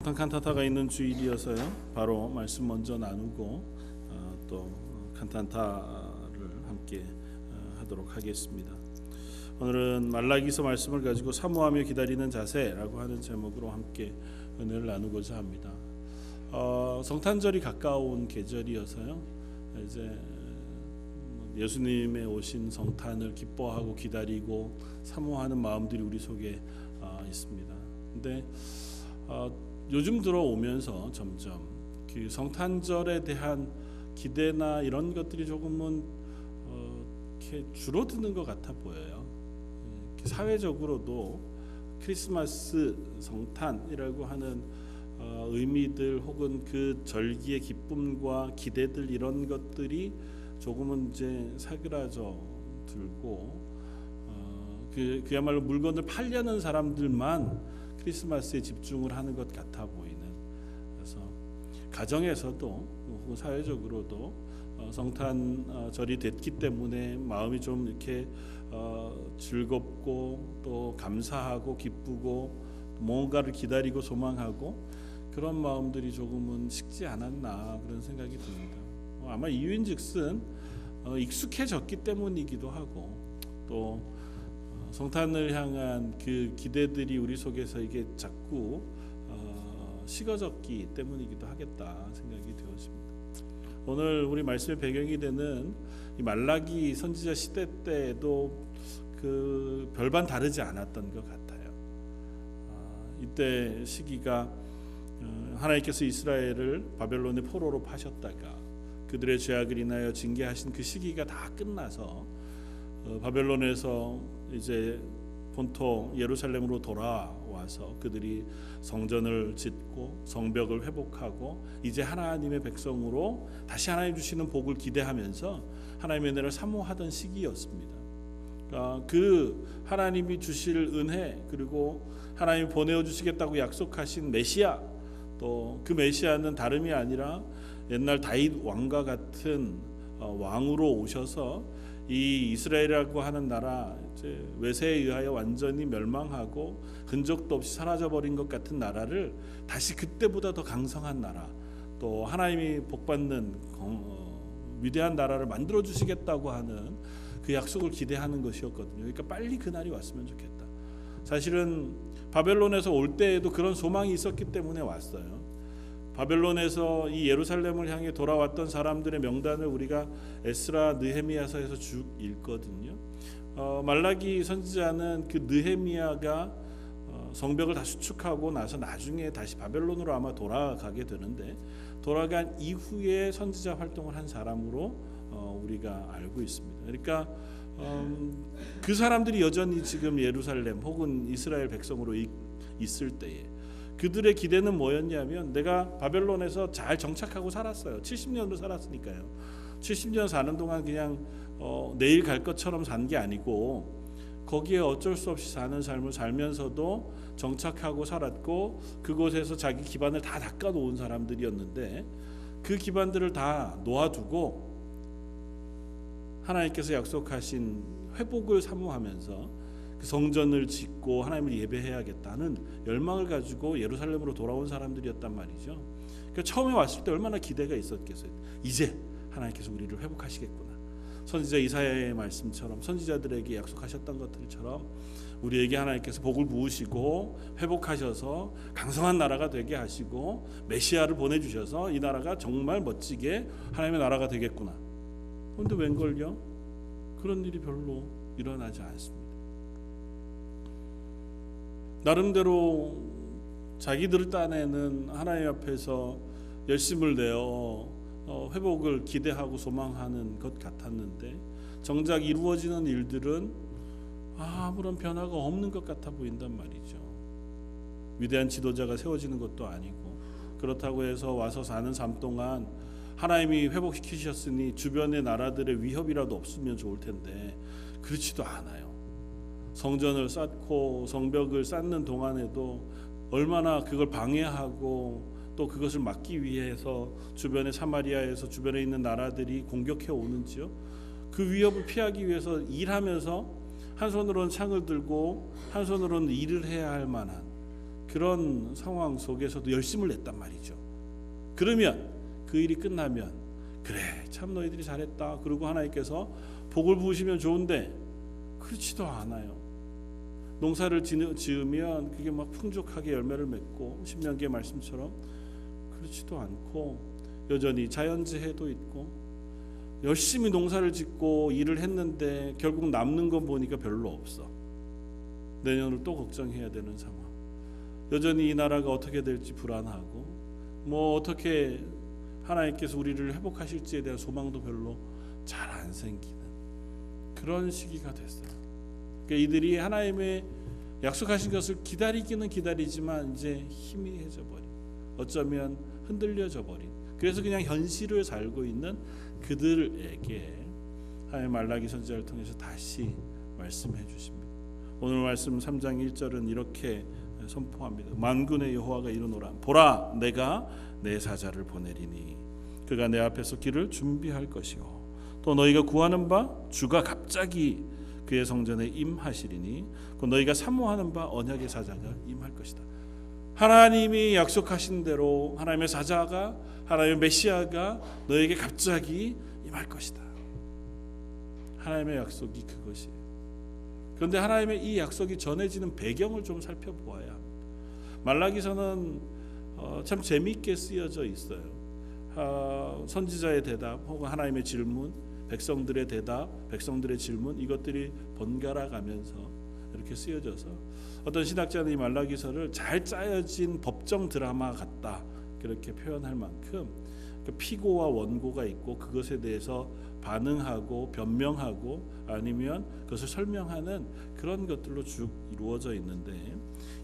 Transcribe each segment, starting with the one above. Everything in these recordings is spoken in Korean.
성탄 칸타타가 있는 주일이어서요. 바로 말씀 먼저 나누고 또 칸타타를 함께 하도록 하겠습니다. 오늘은 말라기서 말씀을 가지고 사모하며 기다리는 자세라고 하는 제목으로 함께 은혜를 나누고자 합니다. 성탄절이 가까운 계절이어서요. 이제 예수님의 오신 성탄을 기뻐하고 기다리고 사모하는 마음들이 우리 속에 있습니다. 근데 요즘 들어오면서 점점 그 성탄절에 대한 기대나 이런 것들이 조금은 이렇게 줄어드는 것 같아 보여요. 사회적으로도 크리스마스, 성탄이라고 하는 의미들 혹은 그 절기의 기쁨과 기대들 이런 것들이 조금은 이제 사그라져 들고 그야말로 물건을 팔려는 사람들만 크리스마스에 집중을 하는 것 같아 보이는, 그래서 가정에서도 혹은 사회적으로도 성탄절이 됐기 때문에 마음이 좀 이렇게 즐겁고 또 감사하고 기쁘고 뭔가를 기다리고 소망하고 그런 마음들이 조금은 식지 않았나 그런 생각이 듭니다. 아마 이유인즉슨 익숙해졌기 때문이기도 하고 또 성탄을 향한 그 기대들이 우리 속에서 이게 자꾸 식어졌기 때문이기도 하겠다 생각이 되었습니다. 오늘 우리 말씀의 배경이 되는 이 말라기 선지자 시대 때도 그 별반 다르지 않았던 것 같아요. 이때 시기가 하나님께서 이스라엘을 바벨론의 포로로 파셨다가 그들의 죄악을 인하여 징계하신 그 시기가 다 끝나서 바벨론에서 이제 본토 예루살렘으로 돌아와서 그들이 성전을 짓고 성벽을 회복하고 이제 하나님의 백성으로 다시 하나님 주시는 복을 기대하면서 하나님의 은혜를 사모하던 시기였습니다. 그 하나님이 주실 은혜 그리고 하나님이 보내어 주시겠다고 약속하신 메시아, 또 그 메시아는 다름이 아니라 옛날 다윗 왕과 같은 왕으로 오셔서 이 이스라엘이라고 하는 나라 이제 외세에 의하여 완전히 멸망하고 흔적도 없이 사라져버린 것 같은 나라를 다시 그때보다 더 강성한 나라, 또 하나님이 복받는 위대한 나라를 만들어 주시겠다고 하는 그 약속을 기대하는 것이었거든요. 그러니까 빨리 그날이 왔으면 좋겠다. 사실은 바벨론에서 올 때에도 그런 소망이 있었기 때문에 왔어요. 바벨론에서 이 예루살렘을 향해 돌아왔던 사람들의 명단을 우리가 에스라, 느헤미야서에서 쭉 읽거든요. 말라기 선지자는 그 느헤미야가 성벽을 다 수축하고 나서 나중에 다시 바벨론으로 아마 돌아가게 되는데, 돌아간 이후에 선지자 활동을 한 사람으로 우리가 알고 있습니다. 그러니까 그 사람들이 여전히 지금 예루살렘 혹은 이스라엘 백성으로 있을 때에 그들의 기대는 뭐였냐면, 내가 바벨론에서 잘 정착하고 살았어요. 70년도 살았으니까요. 70년 사는 동안 그냥 내일 갈 것처럼 산 게 아니고 거기에 어쩔 수 없이 사는 삶을 살면서도 정착하고 살았고 그곳에서 자기 기반을 다 닦아놓은 사람들이었는데, 그 기반들을 다 놓아두고 하나님께서 약속하신 회복을 사모하면서 그 성전을 짓고 하나님을 예배해야겠다는 열망을 가지고 예루살렘으로 돌아온 사람들이었단 말이죠. 그러니까 처음에 왔을 때 얼마나 기대가 있었겠어요. 이제 하나님께서 우리를 회복하시겠구나. 선지자 이사야의 말씀처럼 선지자들에게 약속하셨던 것들처럼 우리에게 하나님께서 복을 부으시고 회복하셔서 강성한 나라가 되게 하시고 메시아를 보내주셔서 이 나라가 정말 멋지게 하나님의 나라가 되겠구나. 그런데 웬걸요? 그런 일이 별로 일어나지 않습니다. 나름대로 자기들 딴에는 하나님 앞에서 열심을 내어 회복을 기대하고 소망하는 것 같았는데, 정작 이루어지는 일들은 아무런 변화가 없는 것 같아 보인단 말이죠. 위대한 지도자가 세워지는 것도 아니고, 그렇다고 해서 와서 사는 삶 동안 하나님이 회복시키셨으니 주변의 나라들의 위협이라도 없으면 좋을 텐데 그렇지도 않아요. 성전을 쌓고 성벽을 쌓는 동안에도 얼마나 그걸 방해하고 또 그것을 막기 위해서 주변의 사마리아에서 주변에 있는 나라들이 공격해 오는지요. 그 위협을 피하기 위해서 일하면서 한 손으로는 창을 들고 한 손으로는 일을 해야 할 만한 그런 상황 속에서도 열심을 냈단 말이죠. 그러면 그 일이 끝나면 그래 참 너희들이 잘했다. 그리고 하나님께서 복을 부으시면 좋은데 그렇지도 않아요. 농사를 지으면 그게 막 풍족하게 열매를 맺고 신명기의 말씀처럼 그렇지도 않고 여전히 자연재해도 있고 열심히 농사를 짓고 일을 했는데 결국 남는 거 보니까 별로 없어. 내년을 또 걱정해야 되는 상황. 여전히 이 나라가 어떻게 될지 불안하고 뭐 어떻게 하나님께서 우리를 회복하실지에 대한 소망도 별로 잘 안 생기는 그런 시기가 됐어요. 그러니까 이들이 하나님의 약속하신 것을 기다리기는 기다리지만 이제 희미해져 버린, 어쩌면 흔들려져 버린, 그래서 그냥 현실을 살고 있는 그들에게 하나님 말라기 선지자를 통해서 다시 말씀해 주십니다. 오늘 말씀 3장 1절은 이렇게 선포합니다. 만군의 여호와가 이르노라 보라 내가 내 사자를 보내리니 그가 내 앞에서 길을 준비할 것이요 또 너희가 구하는 바 주가 갑자기 그의 성전에 임하시리니 그 너희가 사모하는 바 언약의 사자가 임할 것이다. 하나님이 약속하신 대로 하나님의 사자가 하나님의 메시아가 너에게 갑자기 임할 것이다. 하나님의 약속이 그것이에요. 그런데 하나님의 이 약속이 전해지는 배경을 좀 살펴보아야 합니다. 말라기서는 참 재미있게 쓰여져 있어요. 선지자의 대답 혹은 하나님의 질문, 백성들의 대답, 백성들의 질문 이것들이 번갈아 가면서 이렇게 쓰여져서 어떤 신학자는 이 말라기서를 잘 짜여진 법정 드라마 같다 그렇게 표현할 만큼 피고와 원고가 있고 그것에 대해서 반응하고 변명하고 아니면 그것을 설명하는 그런 것들로 쭉 이루어져 있는데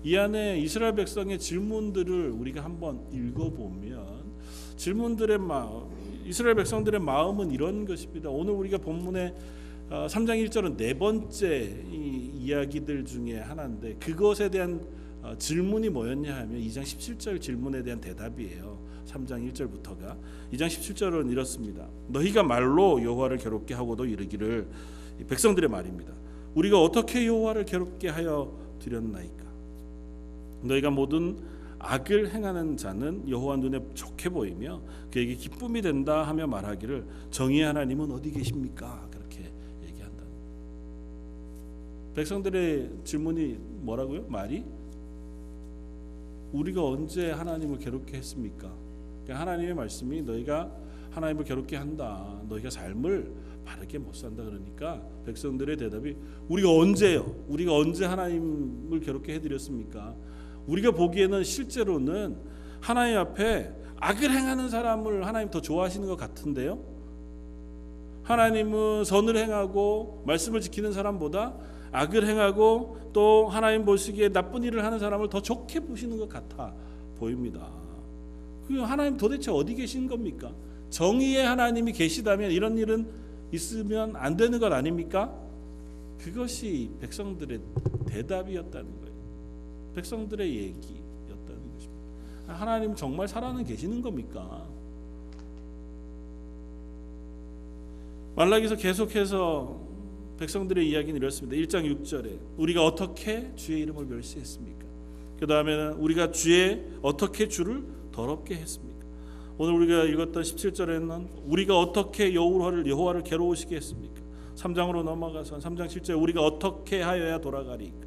이 안에 이스라엘 백성의 질문들을 우리가 한번 읽어보면 질문들의 이스라엘 백성들의 마음은 이런 것입니다. 오늘 우리가 본문의 3장 1절은 네 번째 이야기들 중에 하나인데 그것에 대한 질문이 뭐였냐 하면 2장 17절 질문에 대한 대답이에요. 3장 1절부터가 2장 17절은 이렇습니다. 너희가 말로 여호와를 괴롭게 하고도 이르기를 백성들의 말입니다. 우리가 어떻게 여호와를 괴롭게 하여 드렸나이까. 너희가 모든 악을 행하는 자는 여호와 눈에 좋게 보이며 그에게 기쁨이 된다 하며 말하기를 정의의 하나님은 어디 계십니까? 그렇게 얘기한다. 백성들의 질문이 뭐라고요? 말이 우리가 언제 하나님을 괴롭게 했습니까? 그러니까 하나님의 말씀이 너희가 하나님을 괴롭게 한다. 너희가 삶을 바르게 못 산다. 그러니까 백성들의 대답이 우리가 언제요? 우리가 언제 하나님을 괴롭게 해드렸습니까? 우리가 보기에는 실제로는 하나님 앞에 악을 행하는 사람을 하나님 더 좋아하시는 것 같은데요. 하나님은 선을 행하고 말씀을 지키는 사람보다 악을 행하고 또 하나님 보시기에 나쁜 일을 하는 사람을 더 좋게 보시는 것 같아 보입니다. 그 하나님 도대체 어디 계신 겁니까? 정의의 하나님이 계시다면 이런 일은 있으면 안 되는 것 아닙니까? 그것이 백성들의 대답이었다는 거예요. 백성들의 얘기였다는 것입니다. 하나님 정말 살아는 계시는 겁니까? 말라기서 계속해서 백성들의 이야기는 이렇습니다. 1장 6절에 우리가 어떻게 주의 이름을 멸시했습니까? 그 다음에는 우리가 어떻게 주를 더럽게 했습니까? 오늘 우리가 읽었던 17절에는 우리가 어떻게 여호와를 괴로우시게 했습니까? 3장으로 넘어가서 3장 7절에 우리가 어떻게 하여야 돌아가리까?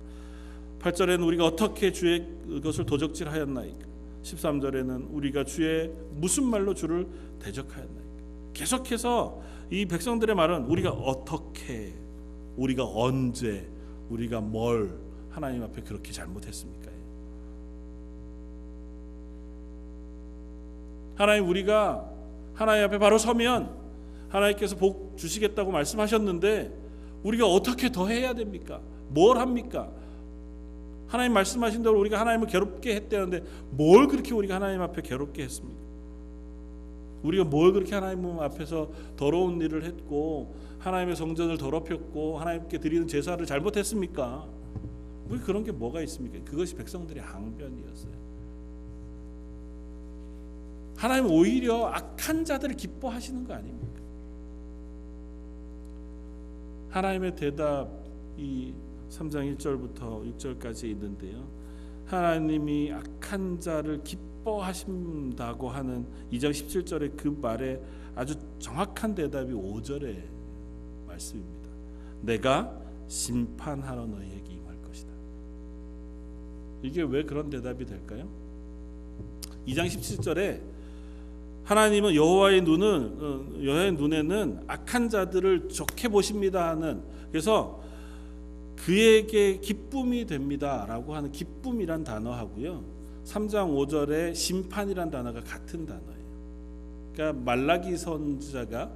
8절에는 우리가 어떻게 주의 것을 도적질하였나이까? 13절에는 우리가 주의 무슨 말로 주를 대적하였나이까? 계속해서 이 백성들의 말은 우리가 어떻게, 우리가 언제, 우리가 뭘 하나님 앞에 그렇게 잘못했습니까? 하나님 우리가 하나님 앞에 바로 서면 하나님께서 복 주시겠다고 말씀하셨는데 우리가 어떻게 더 해야 됩니까? 뭘 합니까? 하나님 말씀하신 대로 우리가 하나님을 괴롭게 했다는데 뭘 그렇게 우리가 하나님 앞에 괴롭게 했습니까? 우리가 뭘 그렇게 하나님 앞에서 더러운 일을 했고 하나님의 성전을 더럽혔고 하나님께 드리는 제사를 잘못했습니까? 우리 그런 게 뭐가 있습니까? 그것이 백성들의 항변이었어요. 하나님 오히려 악한 자들을 기뻐하시는 거 아닙니까? 하나님의 대답이 3장 1절부터 6절까지 있는데요. 하나님이 악한 자를 기뻐하신다고 하는 2장 17절의 그 말에 아주 정확한 대답이 5절의 말씀입니다. 내가 심판하러 너희에게 임할 것이다. 이게 왜 그런 대답이 될까요? 2장 17절에 하나님은 여호와의 눈에는 악한 자들을 좋게 보십니다 하는, 그래서 그에게 기쁨이 됩니다라고 하는 기쁨이란 단어하고요, 3장 5절에 심판이란 단어가 같은 단어예요. 그러니까 말라기 선지자가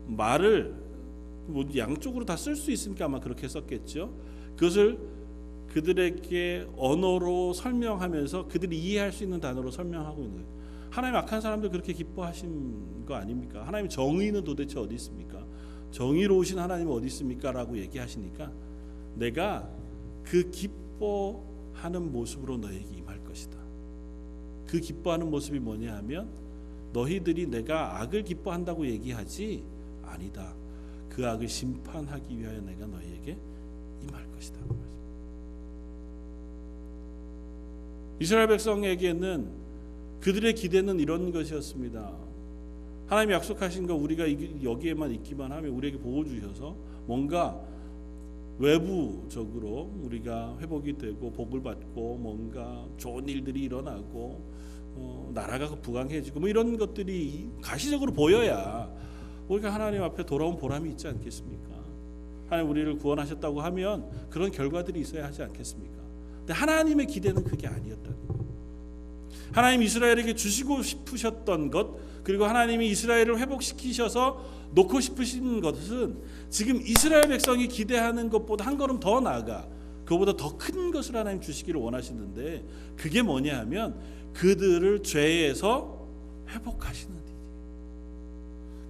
말을 뭐 양쪽으로 다 쓸 수 있으니까 아마 그렇게 썼겠죠. 그것을 그들에게 언어로 설명하면서 그들이 이해할 수 있는 단어로 설명하고 있는 거예요. 하나님 악한 사람들 그렇게 기뻐하신 거 아닙니까? 하나님 정의는 도대체 어디 있습니까? 정의로우신 하나님은 어디 있습니까? 라고 얘기하시니까 내가 그 기뻐하는 모습으로 너에게 임할 것이다. 그 기뻐하는 모습이 뭐냐 하면 너희들이 내가 악을 기뻐한다고 얘기하지 아니다. 그 악을 심판하기 위하여 내가 너희에게 임할 것이다. 이스라엘 백성에게는 그들의 기대는 이런 것이었습니다. 하나님이 약속하신 거 우리가 여기에만 있기만 하면 우리에게 복을 주셔서 뭔가 외부적으로 우리가 회복이 되고 복을 받고 뭔가 좋은 일들이 일어나고 나라가 부강해지고 뭐 이런 것들이 가시적으로 보여야 우리가 하나님 앞에 돌아온 보람이 있지 않겠습니까? 하나님 우리를 구원하셨다고 하면 그런 결과들이 있어야 하지 않겠습니까? 근데 하나님의 기대는 그게 아니었다는 거예요. 하나님 이스라엘에게 주시고 싶으셨던 것, 그리고 하나님이 이스라엘을 회복시키셔서 놓고 싶으신 것은 지금 이스라엘 백성이 기대하는 것보다 한 걸음 더 나아가 그보다 더 큰 것을 하나님 주시기를 원하시는데, 그게 뭐냐 하면 그들을 죄에서 회복하시는 일이에요.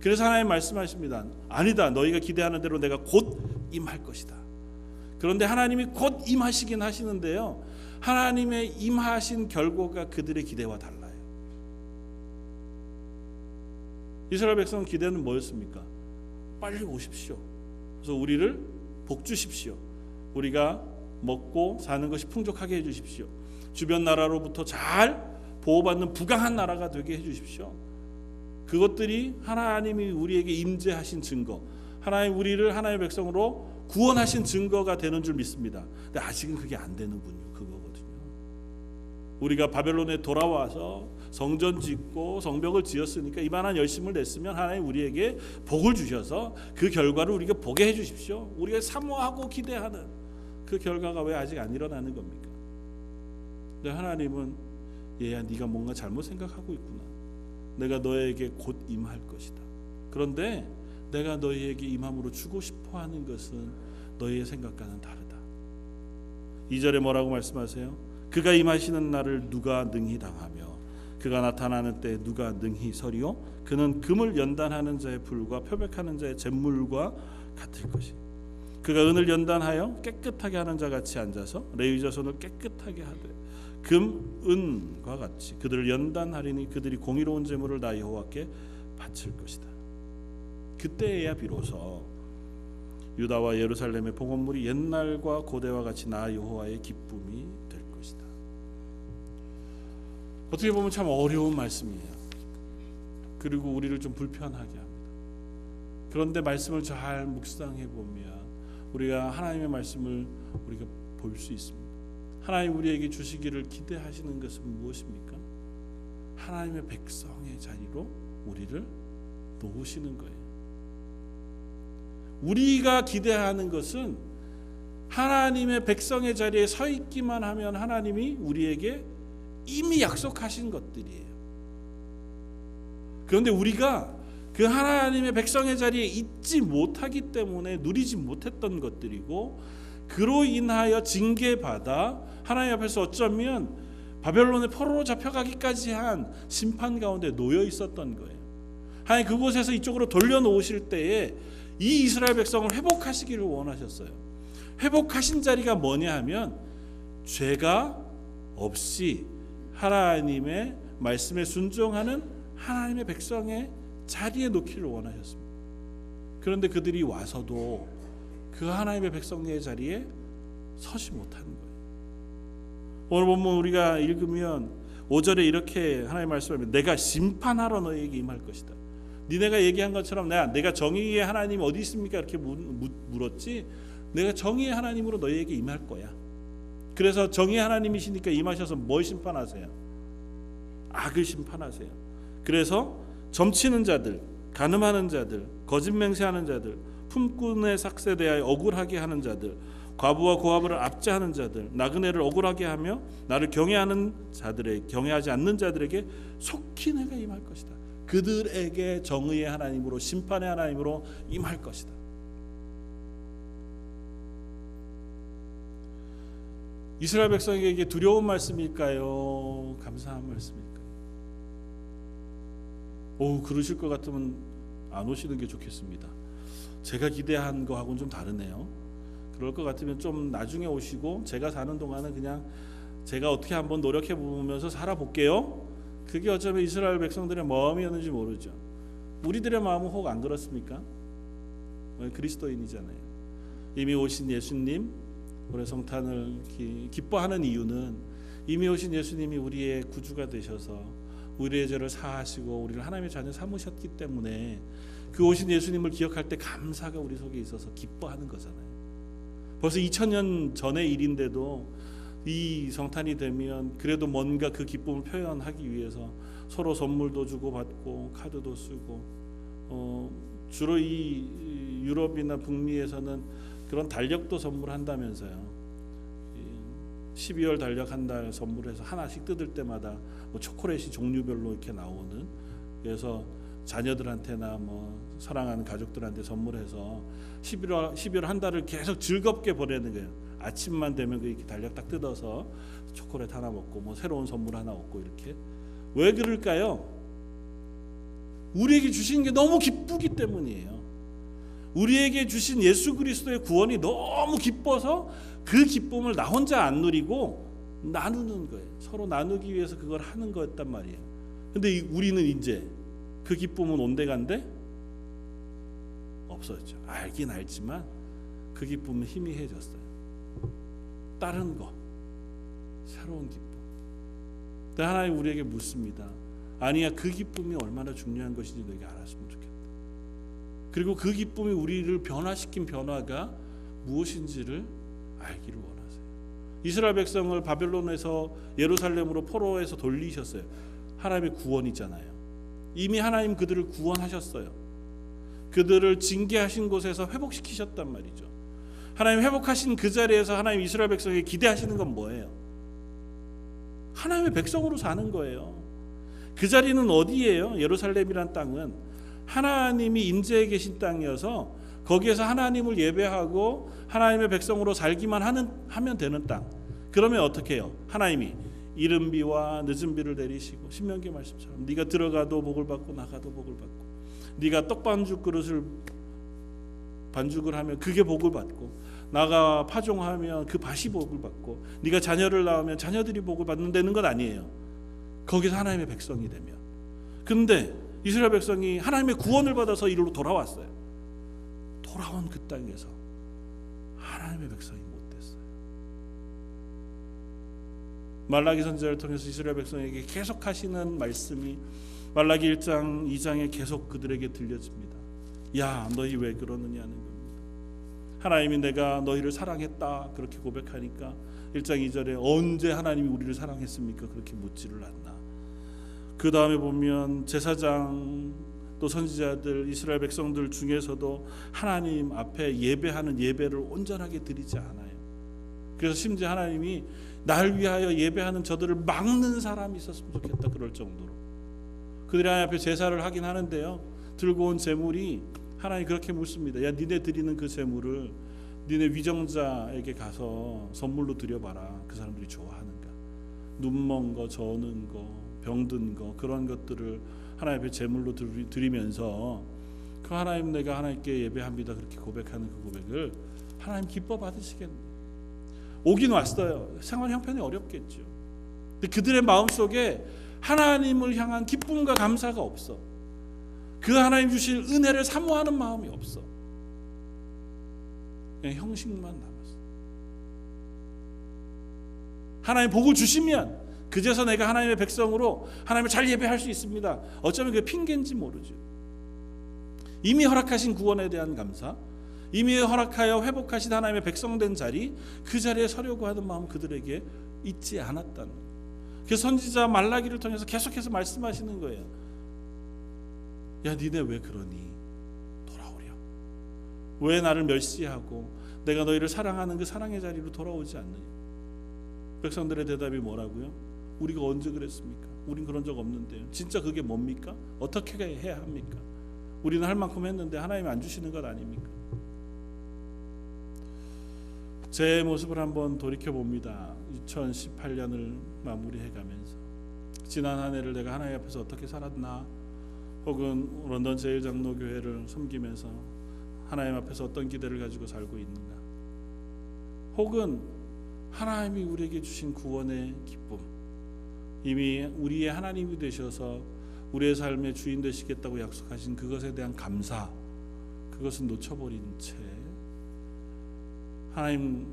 그래서 하나님 말씀하십니다. 아니다, 너희가 기대하는 대로 내가 곧 임할 것이다. 그런데 하나님이 곧 임하시긴 하시는데요, 하나님의 임하신 결과가 그들의 기대와 달라요. 이스라엘 백성 기대는 뭐였습니까? 빨리 오십시오. 그래서 우리를 복 주십시오. 우리가 먹고 사는 것이 풍족하게 해주십시오. 주변 나라로부터 잘 보호받는 부강한 나라가 되게 해주십시오. 그것들이 하나님이 우리에게 임재하신 증거, 하나님 우리를 하나님의 백성으로 구원하신 증거가 되는 줄 믿습니다. 근데 아직은 그게 안 되는군요. 그거거든요. 우리가 바벨론에 돌아와서 성전 짓고 성벽을 지었으니까 이만한 열심을 냈으면 하나님 우리에게 복을 주셔서 그 결과를 우리가 보게 해주십시오. 우리가 사모하고 기대하는 그 결과가 왜 아직 안 일어나는 겁니까? 근데 하나님은 얘야, 네가 뭔가 잘못 생각하고 있구나. 내가 너에게 곧 임할 것이다. 그런데 내가 너희에게 임함으로 주고 싶어하는 것은 너희의 생각과는 다르다. 2절에 뭐라고 말씀하세요? 그가 임하시는 날을 누가 능히 당하며 그가 나타나는 때 누가 능히 서리요? 그는 금을 연단하는 자의 불과 표백하는 자의 잿물과 같을 것이. 그가 은을 연단하여 깨끗하게 하는 자 같이 앉아서 레위자 손을 깨끗하게 하되 금, 은과 같이 그들을 연단하리니 그들이 공의로운 제물을 나 여호와께 바칠 것이다. 그때에야 비로소 유다와 예루살렘의 봉헌물이 옛날과 고대와 같이 나 여호와의 기쁨이 될 것이다. 어떻게 보면 참 어려운 말씀이에요. 그리고 우리를 좀 불편하게 합니다. 그런데 말씀을 잘 묵상해 보면 우리가 하나님의 말씀을 우리가 볼 수 있습니다. 하나님 우리에게 주시기를 기대하시는 것은 무엇입니까? 하나님의 백성의 자리로 우리를 놓으시는 거예요. 우리가 기대하는 것은 하나님의 백성의 자리에 서 있기만 하면 하나님이 우리에게 이미 약속하신 것들이에요. 그런데 우리가 그 하나님의 백성의 자리에 있지 못하기 때문에 누리지 못했던 것들이고, 그로 인하여 징계받아 하나님 앞에서 어쩌면 바벨론의 포로로 잡혀가기까지 한 심판 가운데 놓여 있었던 거예요. 하나님 그곳에서 이쪽으로 돌려놓으실 때에 이 이스라엘 백성을 회복하시기를 원하셨어요. 회복하신 자리가 뭐냐 하면 죄가 없이 하나님의 말씀에 순종하는 하나님의 백성의 자리에 놓기를 원하셨습니다. 그런데 그들이 와서도 그 하나님의 백성의 자리에 서지 못하는 거예요. 오늘 본문 우리가 읽으면 5절에 이렇게 하나님 말씀하면 내가 심판하러 너에게 임할 것이다. 니네가 얘기한 것처럼 내가 정의의 하나님 어디 있습니까? 이렇게 물었지. 내가 정의의 하나님으로 너에게 임할 거야. 그래서 정의의 하나님이시니까 임하셔서 뭘 심판하세요? 악을 심판하세요. 그래서 점치는 자들, 간음하는 자들, 거짓 맹세하는 자들, 품꾼의 삭스에 대하여 억울하게 하는 자들, 과부와 고아부를 압제하는 자들, 나그네를 억울하게 하며 나를 경외하지 않는 자들에게 속히 내가 임할 것이다. 그들에게 정의의 하나님으로, 심판의 하나님으로 임할 것이다. 이스라엘 백성에게 두려운 말씀일까요? 감사한 말씀일까요? 그러실 것 같으면 안 오시는 게 좋겠습니다. 제가 기대한 거하고는 좀 다르네요. 그럴 것 같으면 좀 나중에 오시고 제가 사는 동안은 그냥 제가 어떻게 한번 노력해 보면서 살아볼게요. 그게 어쩌면 이스라엘 백성들의 마음이었는지 모르죠. 우리들의 마음은 혹 안 그렇습니까? 그리스도인이잖아요. 이미 오신 예수님, 올해 성탄을 기뻐하는 이유는 이미 오신 예수님이 우리의 구주가 되셔서 우리의 죄를 사하시고 우리를 하나님의 자녀 삼으셨기 때문에 그 오신 예수님을 기억할 때 감사가 우리 속에 있어서 기뻐하는 거잖아요. 벌써 2000년 전의 일인데도 이 성탄이 되면 그래도 뭔가 그 기쁨을 표현하기 위해서 서로 선물도 주고받고 카드도 쓰고 주로 이 유럽이나 북미에서는 그런 달력도 선물한다면서요. 12월 달력 한 달 선물해서 하나씩 뜯을 때마다 뭐 초콜릿이 종류별로 이렇게 나오는, 그래서 자녀들한테나 뭐 사랑하는 가족들한테 선물해서 12월 한 달을 계속 즐겁게 보내는 거예요. 아침만 되면 이렇게 달력 딱 뜯어서 초콜릿 하나 먹고 뭐 새로운 선물 하나 얻고 이렇게. 왜 그럴까요? 우리에게 주신 게 너무 기쁘기 때문이에요. 우리에게 주신 예수 그리스도의 구원이 너무 기뻐서 그 기쁨을 나 혼자 안 누리고 나누는 거예요. 서로 나누기 위해서 그걸 하는 거였단 말이에요. 근데 우리는 이제 그 기쁨은 온데간데 없어졌죠. 알긴 알지만 그 기쁨은 희미해졌어요. 다른 거, 새로운 기쁨. 근데 하나님 우리에게 묻습니다. 아니야, 그 기쁨이 얼마나 중요한 것인지 너에게 알았으면 좋겠다. 그리고 그 기쁨이 우리를 변화시킨 변화가 무엇인지를 알기를 원하세요. 이스라엘 백성을 바벨론에서 예루살렘으로 포로에서 돌리셨어요. 하나님의 구원이잖아요. 이미 하나님 그들을 구원하셨어요. 그들을 징계하신 곳에서 회복시키셨단 말이죠. 하나님 회복하신 그 자리에서 하나님 이스라엘 백성에게 기대하시는 건 뭐예요? 하나님의 백성으로 사는 거예요. 그 자리는 어디예요? 예루살렘이란 땅은 하나님이 임재해 계신 땅이어서 거기에서 하나님을 예배하고 하나님의 백성으로 살기만 하면 되는 땅. 그러면 어떻게 해요? 하나님이 이른 비와 늦은 비를 내리시고 신명기 말씀처럼 네가 들어가도 복을 받고 나가도 복을 받고, 네가 떡반죽 그릇을 반죽을 하면 그게 복을 받고, 나가 파종하면 그 밭이 복을 받고, 네가 자녀를 낳으면 자녀들이 복을 받는다는 건 아니에요. 거기서 하나님의 백성이 되면. 근데 이스라엘 백성이 하나님의 구원을 받아서 이리로 돌아왔어요. 돌아온 그 땅에서 하나님의 백성이 못 됐어요. 말라기 선지자를 통해서 이스라엘 백성에게 계속하시는 말씀이 말라기 1장 2장에 계속 그들에게 들려집니다. 야, 너희 왜 그러느냐는 겁니다. 하나님이 내가 너희를 사랑했다 그렇게 고백하니까 1장 2절에 언제 하나님이 우리를 사랑했습니까? 그렇게 묻지를 않나. 그 다음에 보면 제사장 또 선지자들 이스라엘 백성들 중에서도 하나님 앞에 예배하는 예배를 온전하게 드리지 않아요. 그래서 심지어 하나님이 날 위하여 예배하는 저들을 막는 사람이 있었으면 좋겠다 그럴 정도로 그들이 하나님 앞에 제사를 하긴 하는데요, 들고 온 제물이 하나님 그렇게 묻습니다. 야, 니네 드리는 그 제물을 니네 위정자에게 가서 선물로 드려봐라. 그 사람들이 좋아하는가. 눈먼 거, 저는 거, 병든 거, 그런 것들을 하나님 앞에 제물로 드리면서 그 하나님 내가 하나님께 예배합니다 그렇게 고백하는 그 고백을 하나님 기뻐 받으시겠네. 오긴 왔어요. 생활 형편이 어렵겠죠. 근데 그들의 마음속에 하나님을 향한 기쁨과 감사가 없어. 그 하나님 주실 은혜를 사모하는 마음이 없어. 그냥 형식만 남았어. 하나님 복을 주시면 그제서 내가 하나님의 백성으로 하나님을 잘 예배할 수 있습니다. 어쩌면 그게 핑계인지 모르죠. 이미 허락하신 구원에 대한 감사, 이미 허락하여 회복하신 하나님의 백성된 자리, 그 자리에 서려고 하는 마음 그들에게 있지 않았다는 거예요. 그 선지자 말라기를 통해서 계속해서 말씀하시는 거예요. 야, 니네 왜 그러니? 돌아오려. 왜 나를 멸시하고 내가 너희를 사랑하는 그 사랑의 자리로 돌아오지 않느냐? 백성들의 대답이 뭐라고요? 우리가 언제 그랬습니까? 우린 그런 적 없는데요. 진짜 그게 뭡니까? 어떻게 해야 합니까? 우리는 할 만큼 했는데 하나님이 안 주시는 것 아닙니까? 제 모습을 한번 돌이켜봅니다. 2018년을 마무리해가면서 지난 한 해를 내가 하나님 앞에서 어떻게 살았나, 혹은 런던 제일장로교회를 섬기면서 하나님 앞에서 어떤 기대를 가지고 살고 있는가, 혹은 하나님이 우리에게 주신 구원의 기쁨, 이미 우리의 하나님이 되셔서 우리의 삶의 주인 되시겠다고 약속하신 그것에 대한 감사, 그것은 놓쳐버린 채 하나님,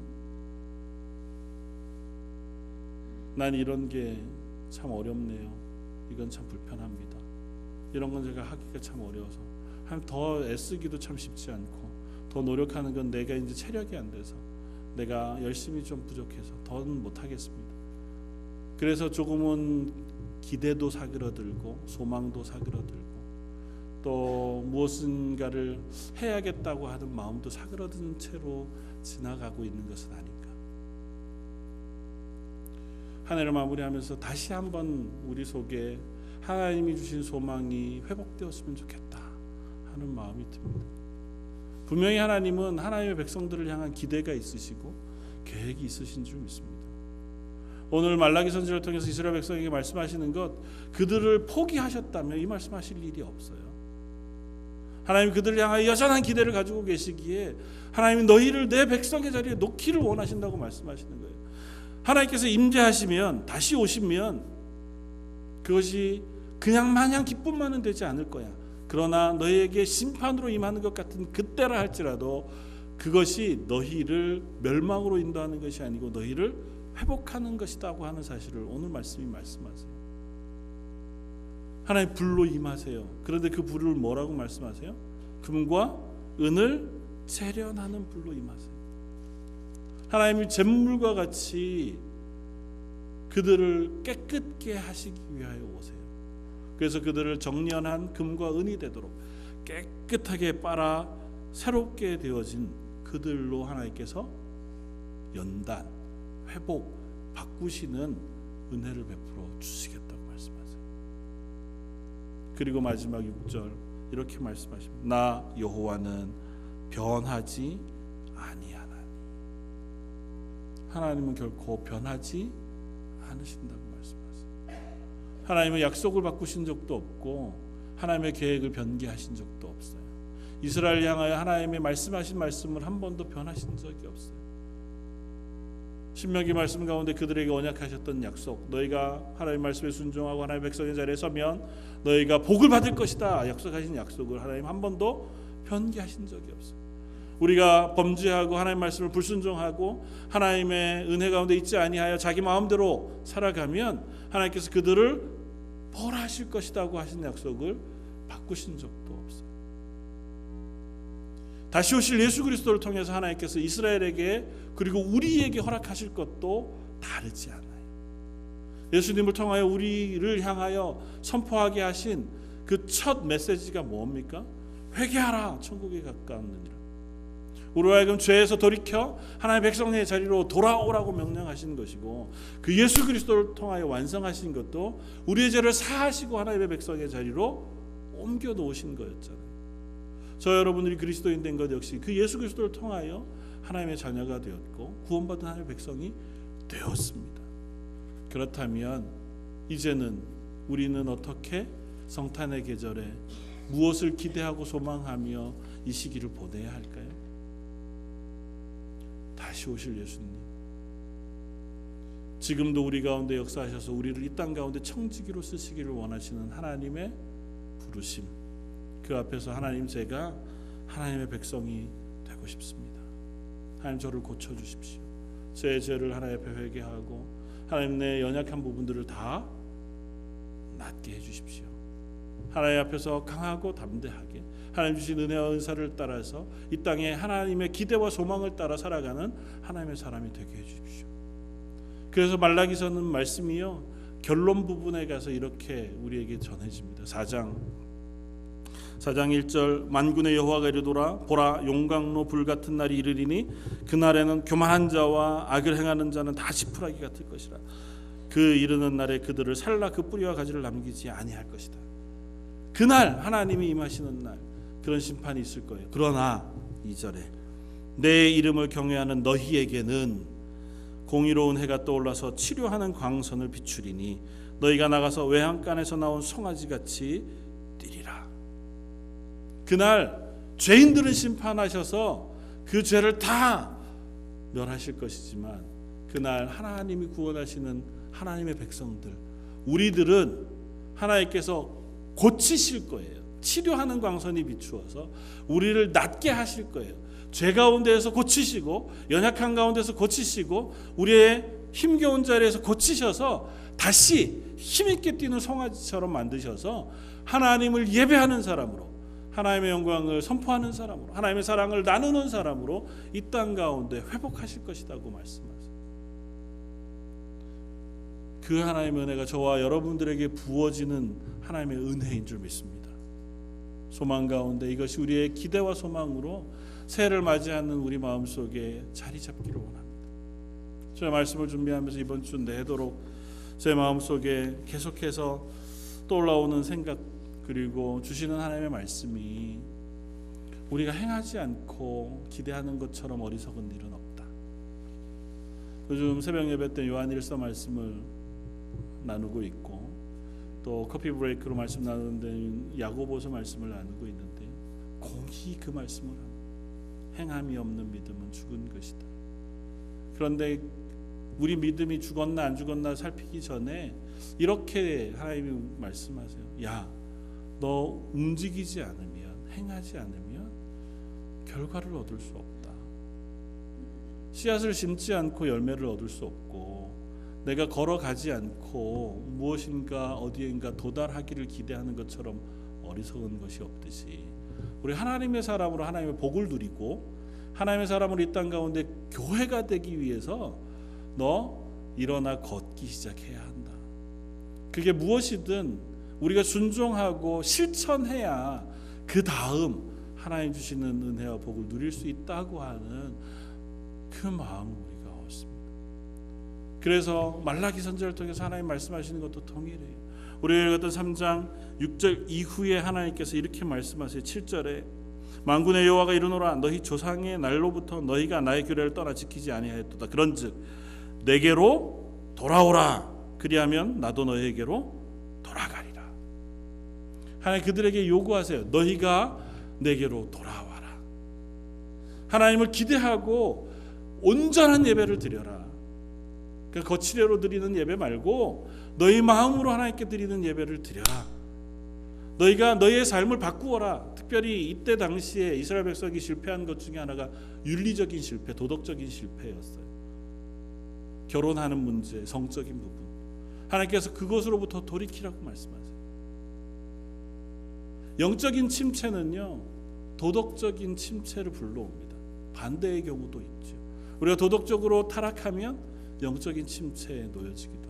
난 이런 게 참 어렵네요. 이건 참 불편합니다. 이런 건 제가 하기가 참 어려워서 더 애쓰기도 참 쉽지 않고, 더 노력하는 건 내가 이제 체력이 안 돼서, 내가 열심히 좀 부족해서 더는 못하겠습니다. 그래서 조금은 기대도 사그러들고 소망도 사그러들고 또 무엇인가를 해야겠다고 하는 마음도 사그러든 채로 지나가고 있는 것은 아닌가. 한 해를 마무리하면서 다시 한번 우리 속에 하나님이 주신 소망이 회복되었으면 좋겠다 하는 마음이 듭니다. 분명히 하나님은 하나님의 백성들을 향한 기대가 있으시고 계획이 있으신 줄 믿습니다. 오늘 말라기 선지자를 통해서 이스라엘 백성에게 말씀하시는 것, 그들을 포기하셨다면 이 말씀하실 일이 없어요. 하나님 그들을 향하여 여전한 기대를 가지고 계시기에 하나님이 너희를 내 백성의 자리에 놓기를 원하신다고 말씀하시는 거예요. 하나님께서 임재하시면, 다시 오시면 그것이 그냥 마냥 기쁨만은 되지 않을 거야. 그러나 너희에게 심판으로 임하는 것 같은 그때라 할지라도 그것이 너희를 멸망으로 인도하는 것이 아니고 너희를 회복하는 것이라고 하는 사실을 오늘 말씀이 말씀하세요. 하나님 불로 임하세요. 그런데 그 불을 뭐라고 말씀하세요? 금과 은을 재련하는 불로 임하세요. 하나님이 잿물과 같이 그들을 깨끗게 하시기 위하여 오세요. 그래서 그들을 정련한 금과 은이 되도록 깨끗하게 빨아 새롭게 되어진 그들로 하나님께서 연단, 회복, 바꾸시는 은혜를 베풀어 주시겠다고 말씀하세요. 그리고 마지막 6절 이렇게 말씀하십니다. 나 여호와는 변하지 아니하나니. 하나님은 결코 변하지 않으신다고 말씀하세요. 하나님은 약속을 바꾸신 적도 없고 하나님의 계획을 변개하신 적도 없어요. 이스라엘 향하여 하나님의 말씀하신 말씀을 한 번도 변하신 적이 없어요. 신명기 말씀 가운데 그들에게 언약하셨던 약속, 너희가 하나님의 말씀에 순종하고 하나님의 백성의 자리에 서면 너희가 복을 받을 것이다 약속하신 약속을 하나님 한 번도 변개하신 적이 없어요. 우리가 범죄하고 하나님의 말씀을 불순종하고 하나님의 은혜 가운데 있지 아니하여 자기 마음대로 살아가면 하나님께서 그들을 벌하실 것이라고 하신 약속을 바꾸신 적도 없어요. 다시 오실 예수 그리스도를 통해서 하나님께서 이스라엘에게 그리고 우리에게 허락하실 것도 다르지 않아요. 예수님을 통하여 우리를 향하여 선포하게 하신 그 첫 메시지가 뭡니까? 회개하라, 천국에 가까웠느니라. 우리와 하여금 죄에서 돌이켜 하나님의 백성의 자리로 돌아오라고 명령하신 것이고, 그 예수 그리스도를 통하여 완성하신 것도 우리의 죄를 사하시고 하나님의 백성의 자리로 옮겨 놓으신 거였잖아요. 저 여러분들이 그리스도인 된 것 역시 그 예수 그리스도를 통하여 하나님의 자녀가 되었고 구원받은 하나님의 백성이 되었습니다. 그렇다면 이제는 우리는 어떻게 성탄의 계절에 무엇을 기대하고 소망하며 이 시기를 보내야 할까요? 다시 오실 예수님, 지금도 우리 가운데 역사하셔서 우리를 이 땅 가운데 청지기로 쓰시기를 원하시는 하나님의 부르심, 그 앞에서 하나님, 제가 하나님의 백성이 되고 싶습니다. 하나님, 저를 고쳐주십시오. 제 죄를 하나님 앞에 회개하고 하나님 내 연약한 부분들을 다 낫게 해주십시오. 하나님 앞에서 강하고 담대하게 하나님 주신 은혜와 은사를 따라서 이 땅에 하나님의 기대와 소망을 따라 살아가는 하나님의 사람이 되게 해주십시오. 그래서 말라기서는 말씀이요, 결론 부분에 가서 이렇게 우리에게 전해집니다. 4장 1절 만군의 여호와가 이르노라 보라 용광로 불같은 날이 이르리니 그날에는 교만한 자와 악을 행하는 자는 다 지푸라기 같을 것이라. 그 이르는 날에 그들을 살라 그 뿌리와 가지를 남기지 아니할 것이다. 그날 하나님이 임하시는 날 그런 심판이 있을 거예요. 그러나 2절에 내 이름을 경외하는 너희에게는 공의로운 해가 떠올라서 치료하는 광선을 비추리니 너희가 나가서 외양간에서 나온 송아지같이 뛰리라. 그날 죄인들은 심판하셔서 그 죄를 다 멸하실 것이지만 그날 하나님이 구원하시는 하나님의 백성들, 우리들은 하나님께서 고치실 거예요. 치료하는 광선이 비추어서 우리를 낫게 하실 거예요. 죄 가운데에서 고치시고 연약한 가운데서 고치시고 우리의 힘겨운 자리에서 고치셔서 다시 힘있게 뛰는 송아지처럼 만드셔서 하나님을 예배하는 사람으로, 하나님의 영광을 선포하는 사람으로, 하나님의 사랑을 나누는 사람으로 이 땅 가운데 회복하실 것이라고 말씀하세요. 그 하나님의 은혜가 저와 여러분들에게 부어지는 하나님의 은혜인 줄 믿습니다. 소망 가운데 이것이 우리의 기대와 소망으로 새해를 맞이하는 우리 마음속에 자리 잡기를 원합니다. 제가 말씀을 준비하면서 이번 주 내도록 제 마음속에 계속해서 떠올라오는 생각 그리고 주시는 하나님의 말씀이 우리가 행하지 않고 기대하는 것처럼 어리석은 일은 없다. 요즘 새벽 예배 때 요한일서 말씀을 나누고 있고 또 커피 브레이크로 말씀 나누는데 야고보서 말씀을 나누고 있는데 공히 그 말씀을 합니다. 행함이 없는 믿음은 죽은 것이다. 그런데 우리 믿음이 죽었나 안 죽었나 살피기 전에 이렇게 하나님이 말씀하세요. 야, 너 움직이지 않으면, 행하지 않으면 결과를 얻을 수 없다. 씨앗을 심지 않고 열매를 얻을 수 없고 내가 걸어가지 않고 무엇인가 어디인가 도달하기를 기대하는 것처럼 어리석은 것이 없듯이 우리 하나님의 사람으로 하나님의 복을 누리고 하나님의 사람으로 이 땅 가운데 교회가 되기 위해서 너 일어나 걷기 시작해야 한다. 그게 무엇이든 우리가 순종하고 실천해야 그 다음 하나님 주시는 은혜와 복을 누릴 수 있다고 하는 그 마음을 우리가 얻습니다. 그래서 말라기 선지자를 통해서 하나님 말씀하시는 것도 동일해요. 우리가 읽었던 3장 6절 이후에 하나님께서 이렇게 말씀하세요. 7절에 만군의 여호와가 이르노라 너희 조상의 날로부터 너희가 나의 규례를 떠나 지키지 아니하였도다. 그런즉 내게로 돌아오라. 그리하면 나도 너희에게로 돌아가리라. 하나님 그들에게 요구하세요. 너희가 내게로 돌아와라. 하나님을 기대하고 온전한 예배를 드려라. 그러니까 거칠애로 드리는 예배 말고 너희 마음으로 하나님께 드리는 예배를 드려라. 너희가 너희의 삶을 바꾸어라. 특별히 이때 당시에 이스라엘 백성이 실패한 것 중에 하나가 윤리적인 실패, 도덕적인 실패였어요. 결혼하는 문제, 성적인 부분. 하나님께서 그것으로부터 돌이키라고 말씀하세요. 영적인 침체는요, 도덕적인 침체를 불러옵니다. 반대의 경우도 있죠. 우리가 도덕적으로 타락하면 영적인 침체에 놓여지기도 합니다.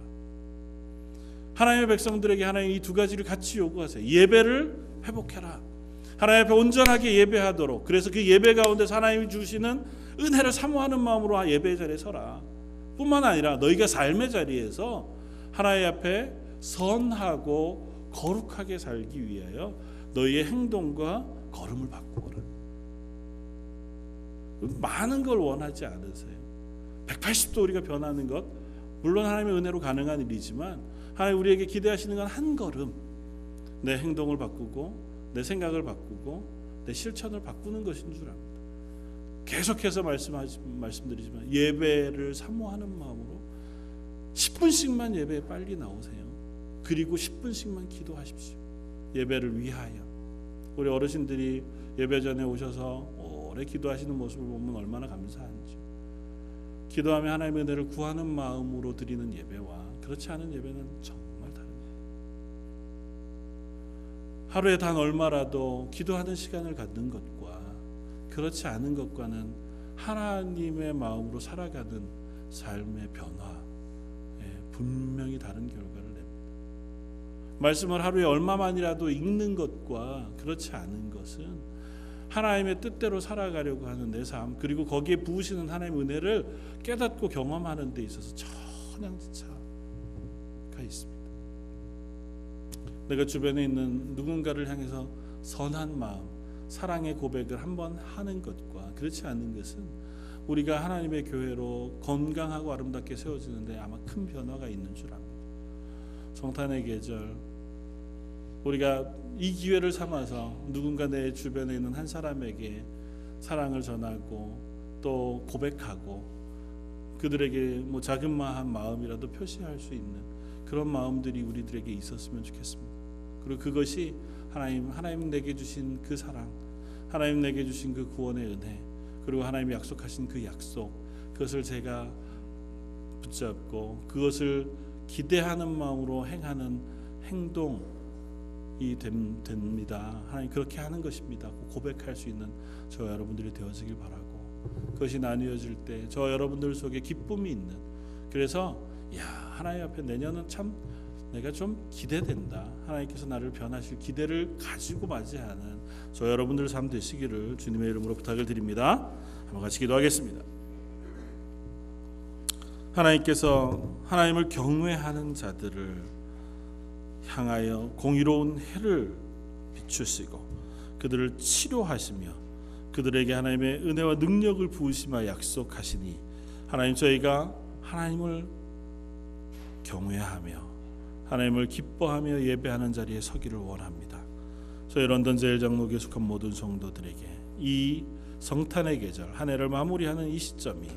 하나님의 백성들에게 하나님 이 두 가지를 같이 요구하세요. 예배를 회복해라. 하나님 앞에 온전하게 예배하도록. 그래서 그 예배 가운데서 하나님이 주시는 은혜를 사모하는 마음으로 예배 자리에 서라. 뿐만 아니라 너희가 삶의 자리에서 하나님 앞에 선하고 거룩하게 살기 위하여 너희의 행동과 걸음을 바꾸어라. 많은 걸 원하지 않으세요. 180도 우리가 변하는 것 물론 하나님의 은혜로 가능한 일이지만 하나님 우리에게 기대하시는 건 한 걸음 내 행동을 바꾸고 내 생각을 바꾸고 내 실천을 바꾸는 것인 줄 압니다. 계속해서 말씀드리지만 예배를 사모하는 마음으로 10분씩만 예배에 빨리 나오세요. 그리고 10분씩만 기도하십시오. 예배를 위하여. 우리 어르신들이 예배 전에 오셔서 오래 기도하시는 모습을 보면 얼마나 감사한지. 기도하며 하나님의 은혜를 구하는 마음으로 드리는 예배와 그렇지 않은 예배는 정말 다릅니다. 하루에 단 얼마라도 기도하는 시간을 갖는 것과 그렇지 않은 것과는 하나님의 마음으로 살아가는 삶의 변화에 분명히 다른 결과를 냅니다. 말씀을 하루에 얼마만이라도 읽는 것과 그렇지 않은 것은 하나님의 뜻대로 살아가려고 하는 내 삶, 그리고 거기에 부으시는 하나님의 은혜를 깨닫고 경험하는 데 있어서 천양지차가 있습니다. 내가 주변에 있는 누군가를 향해서 선한 마음, 사랑의 고백을 한번 하는 것과 그렇지 않은 것은 우리가 하나님의 교회로 건강하고 아름답게 세워지는데 아마 큰 변화가 있는 줄 압니다. 성탄의 계절, 우리가 이 기회를 삼아서 누군가 내 주변에 있는 한 사람에게 사랑을 전하고 또 고백하고 그들에게 자그마한 마음이라도 표시할 수 있는 그런 마음들이 우리들에게 있었으면 좋겠습니다. 그리고 그것이 하나님 내게 주신 그 사랑, 하나님 내게 주신 그 구원의 은혜, 그리고 하나님이 약속하신 그 약속, 그것을 제가 붙잡고 그것을 기대하는 마음으로 행하는 행동이 됩니다. 하나님 그렇게 하는 것입니다. 고백할 수 있는 저와 여러분들이 되어지길 바라고, 그것이 나뉘어질 때 저와 여러분들 속에 기쁨이 있는, 그래서 하나님 앞에 내년은 참 내가 좀 기대된다, 하나님께서 나를 변하실 기대를 가지고 맞이하는 저 여러분들 삶 되시기를 주님의 이름으로 부탁을 드립니다. 한번 같이 기도하겠습니다. 하나님께서 하나님을 경외하는 자들을 향하여 공의로운 해를 비추시고 그들을 치료하시며 그들에게 하나님의 은혜와 능력을 부으시며 약속하시니, 하나님 저희가 하나님을 경외하며 하나님을 기뻐하며 예배하는 자리에 서기를 원합니다. 저희 런던 제일장로교에 속한 모든 성도들에게 이 성탄의 계절 한 해를 마무리하는 이 시점이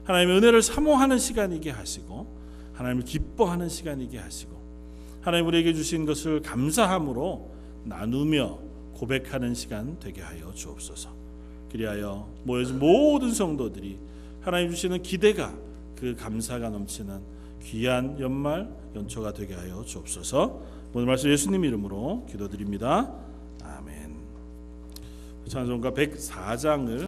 하나님의 은혜를 사모하는 시간이게 하시고 하나님을 기뻐하는 시간이게 하시고 하나님 우리에게 주신 것을 감사함으로 나누며 고백하는 시간 되게 하여 주옵소서. 그리하여 모여진 모든 성도들이 하나님 주시는 기대가, 그 감사가 넘치는 귀한 연말 연초가 되게 하여 주옵소서. 오늘 말씀 예수님 이름으로 기도드립니다. 아멘. 찬송가 104장을